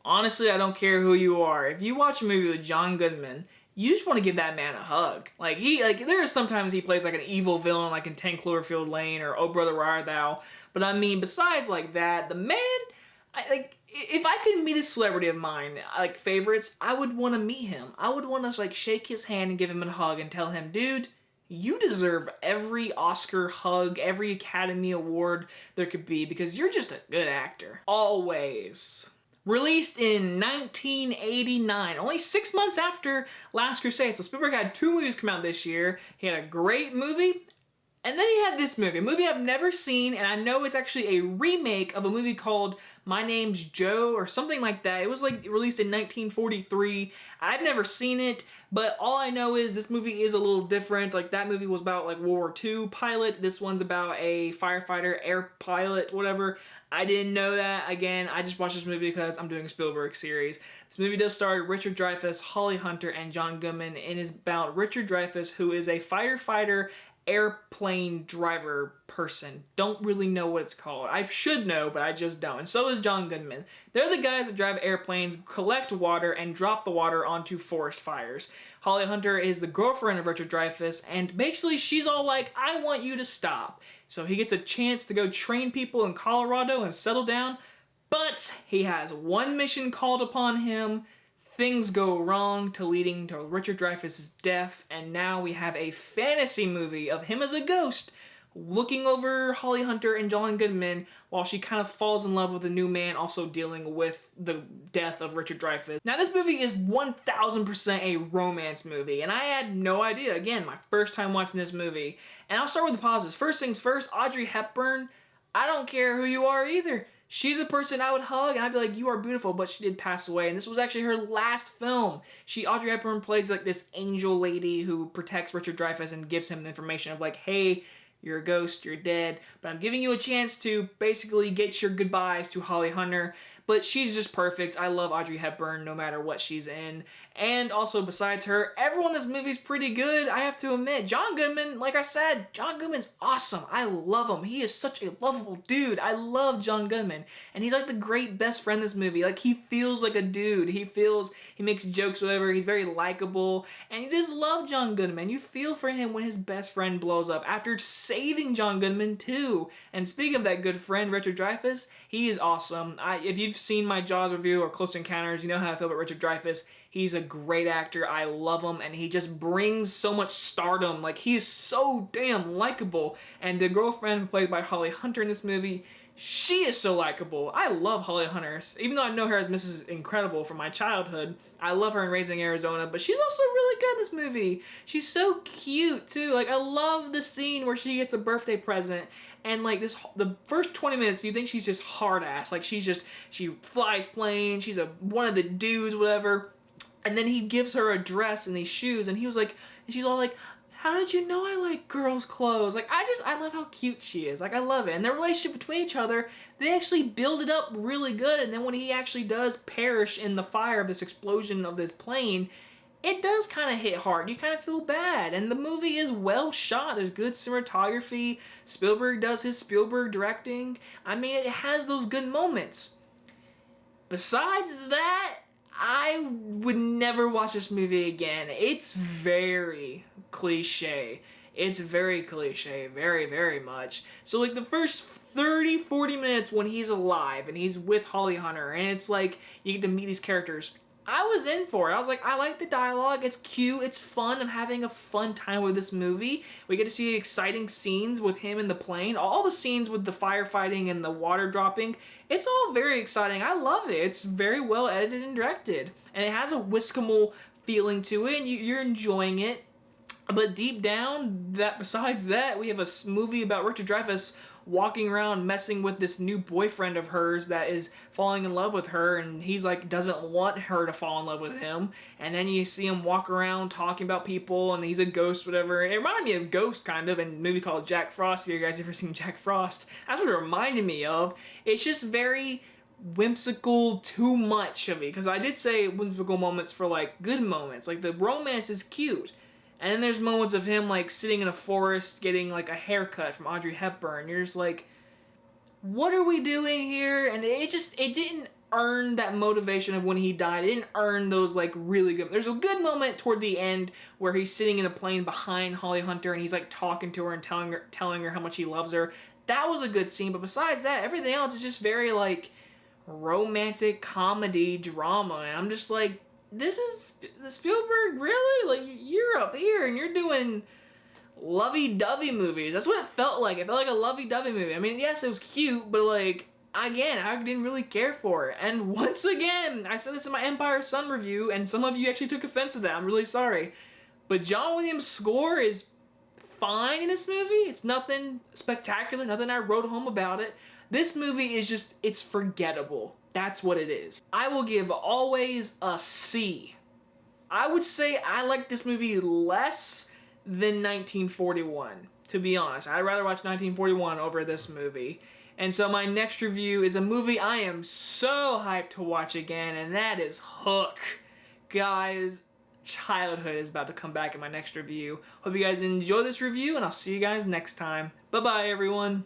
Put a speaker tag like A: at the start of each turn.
A: Honestly, I don't care who you are. If you watch a movie with John Goodman, you just want to give that man a hug. There are sometimes he plays like an evil villain, like in 10 Cloverfield Lane or Oh Brother Where Art Thou. But I mean, besides like that, the man, if I could meet a celebrity of mine, like favorites, I would want to meet him. I would want to like shake his hand and give him a hug and tell him, dude, you deserve every Oscar hug, every Academy Award there could be because you're just a good actor. Always. Released in 1989, only 6 months after Last Crusade. So Spielberg had 2 movies come out this year. He had a great movie, and then he had this movie, a movie I've never seen, and I know it's actually a remake of a movie called My Name's Joe or something like that. It was like released in 1943. I've never seen it, but all I know is this movie is a little different. Like that movie was about like World War II pilot. This one's about a firefighter, air pilot, whatever. I didn't know that. Again, I just watched this movie because I'm doing a Spielberg series. This movie does star Richard Dreyfuss, Holly Hunter, and John Goodman, and is about Richard Dreyfuss, who is a firefighter, airplane driver person. Don't really know what it's called. I should know, but I just don't. And so is John Goodman. They're the guys that drive airplanes, collect water, and drop the water onto forest fires. Holly Hunter is the girlfriend of Richard Dreyfuss, and basically she's all like, I want you to stop. So he gets a chance to go train people in Colorado and settle down, but he has one mission called upon him. Things go wrong leading to Richard Dreyfuss' death, and now we have a fantasy movie of him as a ghost looking over Holly Hunter and John Goodman while she kind of falls in love with a new man also dealing with the death of Richard Dreyfuss. Now this movie is 1000% a romance movie, and I had no idea. Again, my first time watching this movie. And I'll start with the positives. First things first, Audrey Hepburn, I don't care who you are either. She's a person I would hug, and I'd be like, you are beautiful, but she did pass away, and this was actually her last film. Audrey Hepburn plays like this angel lady who protects Richard Dreyfuss and gives him the information of like, hey, you're a ghost, you're dead, but I'm giving you a chance to basically get your goodbyes to Holly Hunter. But she's just perfect. I love Audrey Hepburn no matter what she's in. And also besides her, everyone in this movie's pretty good, I have to admit. John Goodman, like I said, John Goodman's awesome. I love him. He is such a lovable dude. I love John Goodman. And he's like the great best friend in this movie. Like he feels like a dude. He makes jokes, whatever. He's very likable. And you just love John Goodman. You feel for him when his best friend blows up after saving John Goodman too. And speaking of that good friend, Richard Dreyfuss, he is awesome. If you've seen my Jaws review or Close Encounters, you know how I feel about Richard Dreyfuss. He's a great actor. I love him, and he just brings so much stardom. Like, he is so damn likable. And the girlfriend played by Holly Hunter in this movie, she is so likable. I love Holly Hunter. Even though I know her as Mrs. Incredible from my childhood, I love her in Raising Arizona, but she's also really good in this movie. She's so cute, too. Like, I love the scene where she gets a birthday present, and like the first 20 minutes, you think she's just hard ass. Like she flies planes, she's one of the dudes, whatever. And then he gives her a dress and these shoes, and she's all like, how did you know I like girls' clothes? Like, I love how cute she is. Like, I love it. And their relationship between each other, they actually build it up really good. And then when he actually does perish in the fire of this explosion of this plane, it does kind of hit hard. You kind of feel bad. And the movie is well shot. There's good cinematography. Spielberg does his Spielberg directing. I mean, it has those good moments. Besides that, I would never watch this movie again. It's very cliche. It's very cliche, very, very much. So like the first 30-40 minutes when he's alive and he's with Holly Hunter, and it's like you get to meet these characters, I was in for it. I was like, I like the dialogue. It's cute. It's fun. I'm having a fun time with this movie. We get to see exciting scenes with him in the plane. All the scenes with the firefighting and the water dropping. It's all very exciting. I love it. It's very well edited and directed. And it has a whiskable feeling to it, and you're enjoying it. But deep down, besides that, we have a movie about Richard Dreyfuss walking around messing with this new boyfriend of hers that is falling in love with her, and he's like doesn't want her to fall in love with him. And then you see him walk around talking about people, and he's a ghost, whatever. It reminded me of Ghost, kind of, in a movie called Jack Frost. Have you guys ever seen Jack Frost? That's what it reminded me of. It's just very whimsical, too much of it, because I did say whimsical moments for like good moments. Like the romance is cute. And then there's moments of him like sitting in a forest getting like a haircut from Audrey Hepburn. You're just like, what are we doing here? And it didn't earn that motivation of when he died. It didn't earn those like really good. There's a good moment toward the end where he's sitting in a plane behind Holly Hunter and he's like talking to her and telling her how much he loves her. That was a good scene, but besides that, everything else is just very like romantic comedy drama, and I'm just like, this is the Spielberg, really? Like, you're up here and you're doing lovey-dovey movies. That's what it felt like. It felt like a lovey-dovey movie. I mean, yes, it was cute, but like, again, I didn't really care for it. And once again, I said this in my Empire Sun review, and some of you actually took offense to that. I'm really sorry. But John Williams' score is fine in this movie. It's nothing spectacular, nothing I wrote home about it. This movie is just, it's forgettable. That's what it is. I will give Always a C. I would say I like this movie less than 1941, to be honest. I'd rather watch 1941 over this movie. And so my next review is a movie I am so hyped to watch again, and that is Hook. Guys, childhood is about to come back in my next review. Hope you guys enjoy this review, and I'll see you guys next time. Bye-bye, everyone.